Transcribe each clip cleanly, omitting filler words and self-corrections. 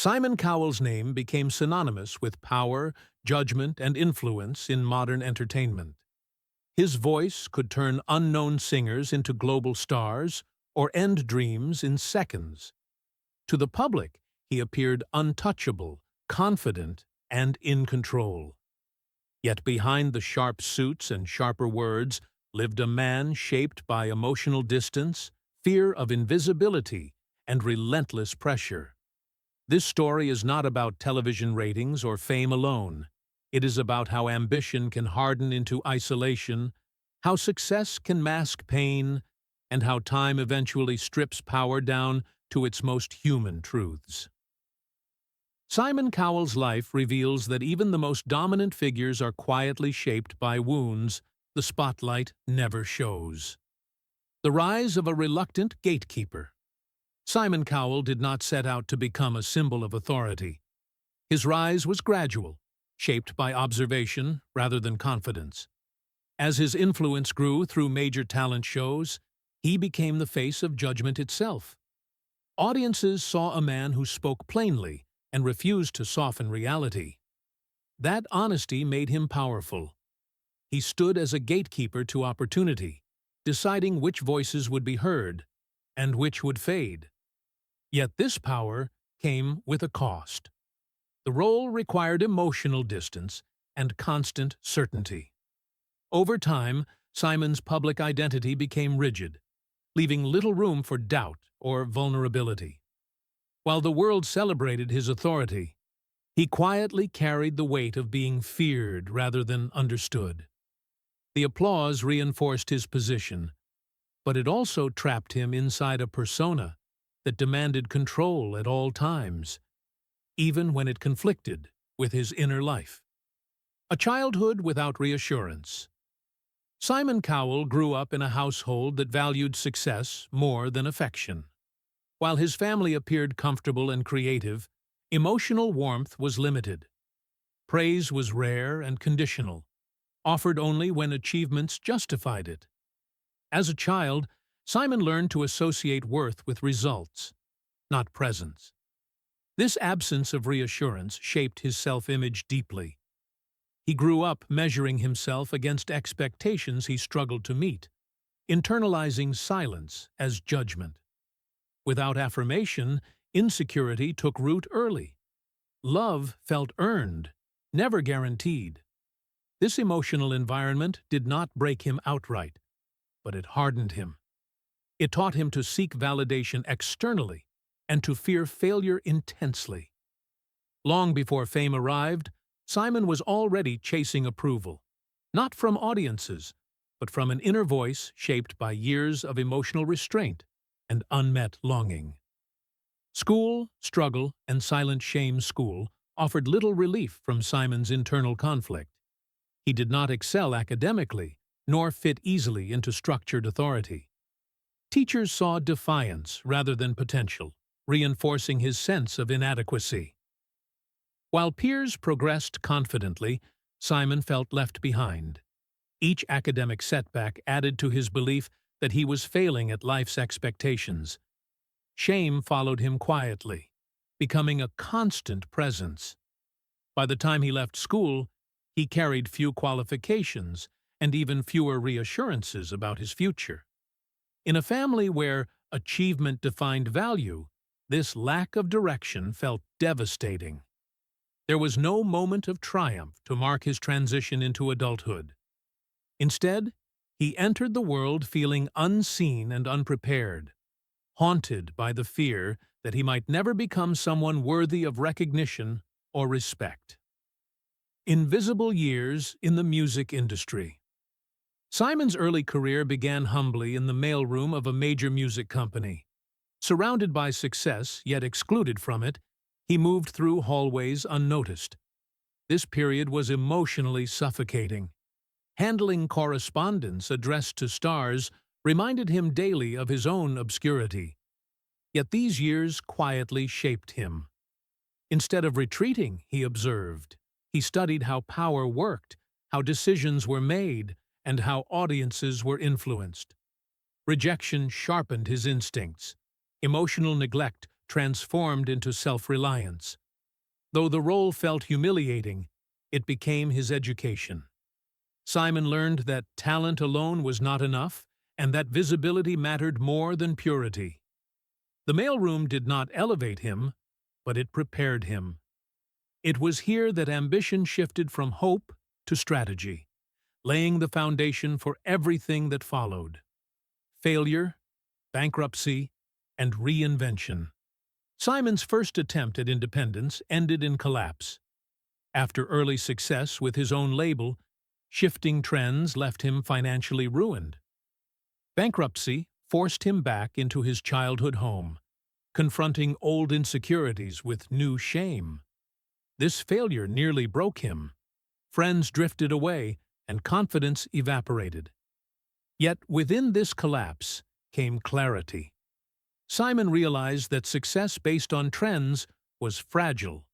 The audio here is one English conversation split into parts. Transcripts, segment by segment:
Simon Cowell's name became synonymous with power, judgment, and influence in modern entertainment. His voice could turn unknown singers into global stars or end dreams in seconds. To the public, he appeared untouchable, confident, and in control. Yet behind the sharp suits and sharper words lived a man shaped by emotional distance, fear of invisibility, and relentless pressure. This story is not about television ratings or fame alone. It is about how ambition can harden into isolation, how success can mask pain, and how time eventually strips power down to its most human truths. Simon Cowell's life reveals that even the most dominant figures are quietly shaped by wounds the spotlight never shows. The rise of a reluctant gatekeeper. Simon Cowell did not set out to become a symbol of authority. His rise was gradual, shaped by observation rather than confidence. As his influence grew through major talent shows, he became the face of judgment itself. Audiences saw a man who spoke plainly and refused to soften reality. That honesty made him powerful. He stood as a gatekeeper to opportunity, deciding which voices would be heard and which would fade. Yet this power came with a cost. The role required emotional distance and constant certainty. Over time, Simon's public identity became rigid, leaving little room for doubt or vulnerability. While the world celebrated his authority, he quietly carried the weight of being feared rather than understood. The applause reinforced his position, but it also trapped him inside a persona that demanded control at all times, even when it conflicted with his inner life. A childhood without reassurance. Simon Cowell grew up in a household that valued success more than affection. While his family appeared comfortable and creative, emotional warmth was limited. Praise was rare and conditional, offered only when achievements justified it. As a child, Simon learned to associate worth with results, not presence. This absence of reassurance shaped his self-image deeply. He grew up measuring himself against expectations he struggled to meet, internalizing silence as judgment. Without affirmation, insecurity took root early. Love felt earned, never guaranteed. This emotional environment did not break him outright, but it hardened him. It taught him to seek validation externally and to fear failure intensely. Long before fame arrived, Simon was already chasing approval, not from audiences, but from an inner voice shaped by years of emotional restraint and unmet longing. School, struggle, and silent shame school offered little relief from Simon's internal conflict. He did not excel academically, nor fit easily into structured authority. Teachers saw defiance rather than potential, reinforcing his sense of inadequacy. While peers progressed confidently, Simon felt left behind. Each academic setback added to his belief that he was failing at life's expectations. Shame followed him quietly, becoming a constant presence. By the time he left school, he carried few qualifications and even fewer reassurances about his future. In a family where achievement defined value, this lack of direction felt devastating. There was no moment of triumph to mark his transition into adulthood. Instead, he entered the world feeling unseen and unprepared, haunted by the fear that he might never become someone worthy of recognition or respect. Invisible years in the music industry. Simon's early career began humbly in the mailroom of a major music company. Surrounded by success, yet excluded from it, he moved through hallways unnoticed. This period was emotionally suffocating. Handling correspondence addressed to stars reminded him daily of his own obscurity. Yet these years quietly shaped him. Instead of retreating, he observed. He studied how power worked, how decisions were made, and how audiences were influenced. Rejection sharpened his instincts. Emotional neglect transformed into self-reliance. Though the role felt humiliating, it became his education. Simon learned that talent alone was not enough, and that visibility mattered more than purity. The mailroom did not elevate him, but it prepared him. It was here that ambition shifted from hope to strategy, laying the foundation for everything that followed: failure, bankruptcy, and reinvention. Simon's first attempt at independence ended in collapse. After early success with his own label, shifting trends left him financially ruined. Bankruptcy forced him back into his childhood home, confronting old insecurities with new shame. This failure nearly broke him. Friends drifted away, and confidence evaporated. Yet within this collapse came clarity. Simon realized that success based on trends was fragile.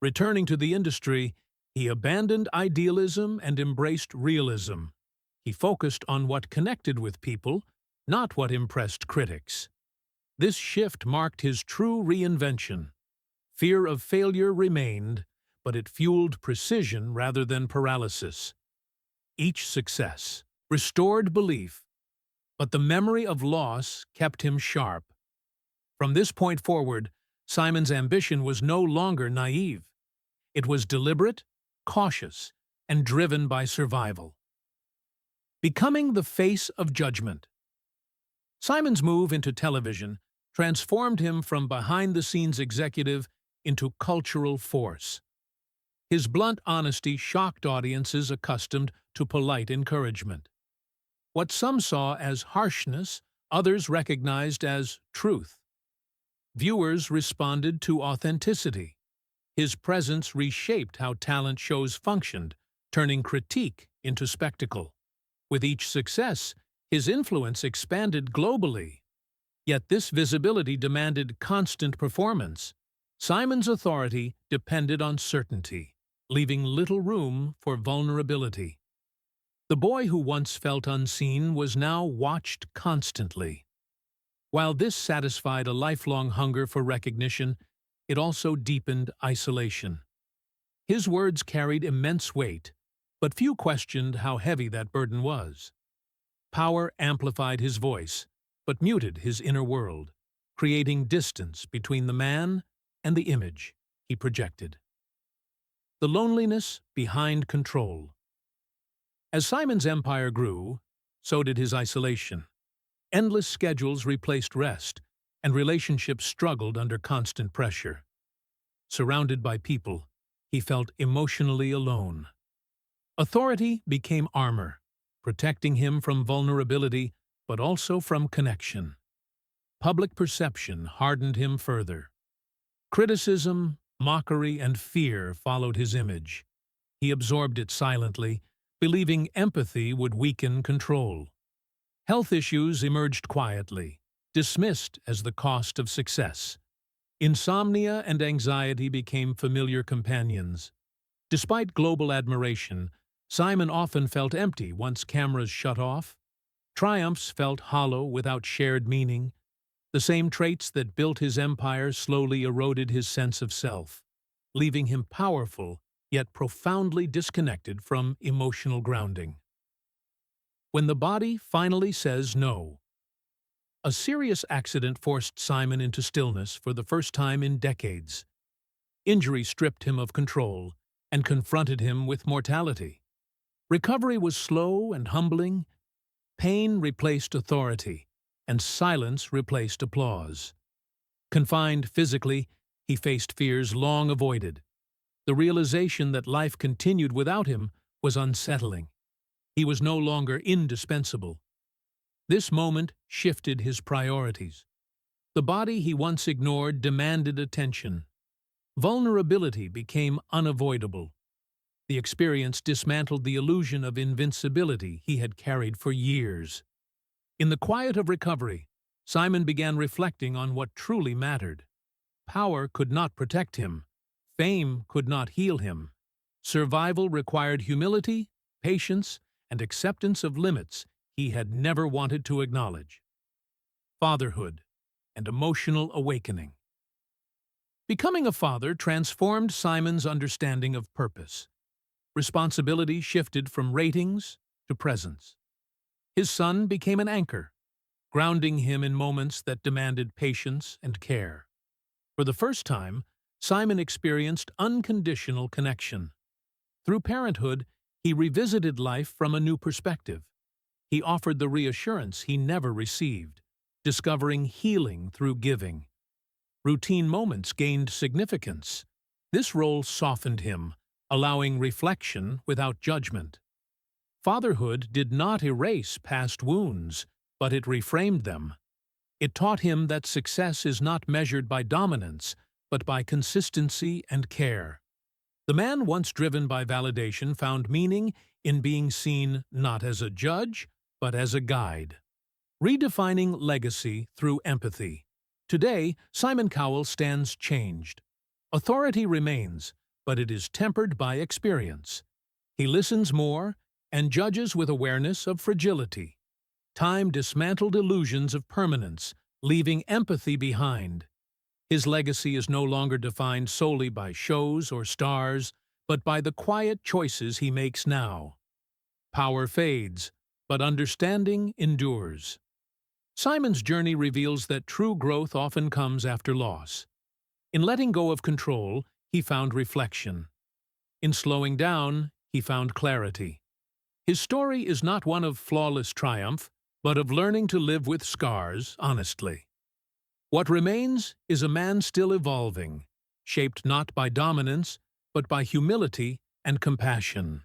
Returning to the industry, he abandoned idealism and embraced realism. He focused on what connected with people, not what impressed critics. This shift marked his true reinvention. Fear of failure remained, but it fueled precision rather than paralysis. Each success restored belief, but the memory of loss kept him sharp. From this point forward, Simon's ambition was no longer naive. It was deliberate, cautious, and driven by survival. Becoming the face of judgment. Simon's move into television transformed him from behind-the-scenes executive into cultural force. His blunt honesty shocked audiences accustomed to polite encouragement. What some saw as harshness, others recognized as truth. Viewers responded to authenticity. His presence reshaped how talent shows functioned, turning critique into spectacle. With each success, his influence expanded globally. Yet this visibility demanded constant performance. Simon's authority depended on certainty, leaving little room for vulnerability. The boy who once felt unseen was now watched constantly. While this satisfied a lifelong hunger for recognition, it also deepened isolation. His words carried immense weight, but few questioned how heavy that burden was. Power amplified his voice, but muted his inner world, creating distance between the man and the image he projected. The loneliness behind control. As Simon's empire grew, so did his isolation. Endless schedules replaced rest, and relationships struggled under constant pressure. Surrounded by people, he felt emotionally alone. Authority became armor, protecting him from vulnerability, but also from connection. Public perception hardened him further. Criticism, mockery, and fear followed his image. He absorbed it silently, believing empathy would weaken control. Health issues emerged quietly, dismissed as the cost of success. Insomnia and anxiety became familiar companions. Despite global admiration, Simon often felt empty once cameras shut off. Triumphs felt hollow without shared meaning. The same traits that built his empire slowly eroded his sense of self, leaving him powerful yet profoundly disconnected from emotional grounding. When the body finally says no. A serious accident forced Simon into stillness for the first time in decades. Injury stripped him of control and confronted him with mortality. Recovery was slow and humbling. Pain replaced authority, and silence replaced applause. Confined physically, he faced fears long avoided. The realization that life continued without him was unsettling. He was no longer indispensable. This moment shifted his priorities. The body he once ignored demanded attention. Vulnerability became unavoidable. The experience dismantled the illusion of invincibility he had carried for years. In the quiet of recovery, Simon began reflecting on what truly mattered. Power could not protect him. Fame could not heal him. Survival required humility, patience, and acceptance of limits he had never wanted to acknowledge. Fatherhood and emotional awakening. Becoming a father transformed Simon's understanding of purpose. Responsibility shifted from ratings to presence. His son became an anchor, grounding him in moments that demanded patience and care. For the first time, Simon experienced unconditional connection. Through parenthood, he revisited life from a new perspective. He offered the reassurance he never received, discovering healing through giving. Routine moments gained significance. This role softened him, allowing reflection without judgment. Fatherhood did not erase past wounds, but it reframed them. It taught him that success is not measured by dominance, but by consistency and care. The man once driven by validation found meaning in being seen not as a judge, but as a guide. Redefining legacy through empathy. Today, Simon Cowell stands changed. Authority remains, but it is tempered by experience. He listens more and judges with awareness of fragility. Time dismantled illusions of permanence, leaving empathy behind. His legacy is no longer defined solely by shows or stars, but by the quiet choices he makes now. Power fades, but understanding endures. Simon's journey reveals that true growth often comes after loss. In letting go of control, he found reflection. In slowing down, he found clarity. His story is not one of flawless triumph, but of learning to live with scars honestly. What remains is a man still evolving, shaped not by dominance, but by humility and compassion.